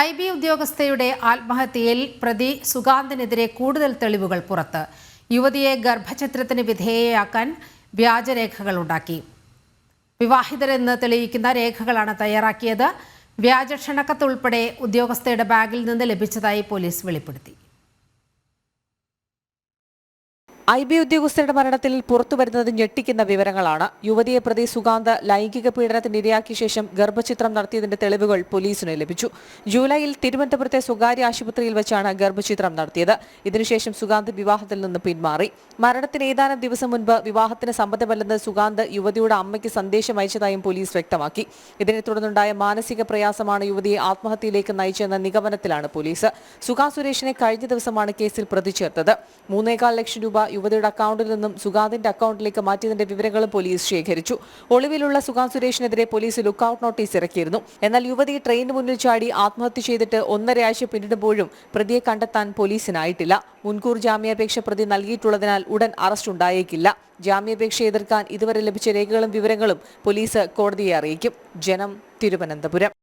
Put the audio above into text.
IB ഉദ്യോഗസ്ഥയുടെ ആത്മഹത്യയിൽ പ്രതി സുഗാന്തിനെതിരെ കൂടുതൽ തെളിവുകൾ പുറത്ത്. യുവതിയെ ഗർഭഛിദ്രത്തിന് വിധേയയാക്കാൻ വ്യാജരേഖകൾ ഉണ്ടാക്കി. വിവാഹിതരെന്ന് തെളിയിക്കുന്ന രേഖകളാണ് തയ്യാറാക്കിയത്. വ്യാജ ക്ഷണക്കത്ത് ഉൾപ്പെടെ ഉദ്യോഗസ്ഥയുടെ ബാഗിൽ നിന്ന് ലഭിച്ചതായി പോലീസ് വെളിപ്പെടുത്തി. IB ഉദ്യോഗസ്ഥരുടെ മരണത്തിൽ പുറത്തുവരുന്നത് ഞെട്ടിക്കുന്ന വിവരങ്ങളാണ്. യുവതിയെ പ്രതി സുഗാന്ത് ലൈംഗിക പീഡനത്തിന് ഇരയാക്കിയ ശേഷം ഗർഭചിത്രം നടത്തിയതിന്റെ തെളിവുകൾ പോലീസിന് ലഭിച്ചു. ജൂലൈയിൽ തിരുവനന്തപുരത്തെ സ്വകാര്യ ആശുപത്രിയിൽ വെച്ചാണ് ഗർഭചിത്രം നടത്തിയത്. ഇതിനുശേഷം സുഗാന്ത് വിവാഹത്തിൽ നിന്ന് പിന്മാറി. മരണത്തിന് ഏതാനും ദിവസം മുൻപ് വിവാഹത്തിന് സമ്മതമല്ലെന്ന് സുഗാന്ത് യുവതിയുടെ അമ്മയ്ക്ക് സന്ദേശം അയച്ചതായും പോലീസ് വ്യക്തമാക്കി. ഇതിനെ തുടർന്നുണ്ടായ മാനസിക പ്രയാസമാണ് യുവതിയെ ആത്മഹത്യയിലേക്ക് നയിച്ചെന്ന നിഗമനത്തിലാണ് പോലീസ്. സുഗാ സുരേഷിനെ കഴിഞ്ഞ ദിവസമാണ് കേസിൽ പ്രതി ചേർത്തത്. 3.25 ലക്ഷം രൂപ യുവതിയുടെ അക്കൗണ്ടിൽ നിന്നും സുഗാന്തിന്റെ അക്കൗണ്ടിലേക്ക് മാറ്റിയതിന്റെ വിവരങ്ങളും പോലീസ് ശേഖരിച്ചു. ഒളിവിലുള്ള സുഗാ സുരേഷിനെതിരെ പോലീസ് ലുക്കൌട്ട് നോട്ടീസ് ഇറക്കിയിരുന്നു. എന്നാൽ യുവതി ട്രെയിനിന് മുന്നിൽ ചാടി ആത്മഹത്യ ചെയ്തിട്ട് 1.5 ആഴ്ച പിന്നിടുമ്പോഴും പ്രതിയെ കണ്ടെത്താൻ പോലീസിനായിട്ടില്ല. മുൻകൂർ ജാമ്യാപേക്ഷ പ്രതി നൽകിയിട്ടുള്ളതിനാൽ ഉടൻ അറസ്റ്റ് ഉണ്ടായേക്കില്ല. ജാമ്യാപേക്ഷ എതിർക്കാൻ ഇതുവരെ ലഭിച്ച രേഖകളും വിവരങ്ങളും പോലീസ് കോടതിയെ അറിയിക്കും. ജനം, തിരുവനന്തപുരം.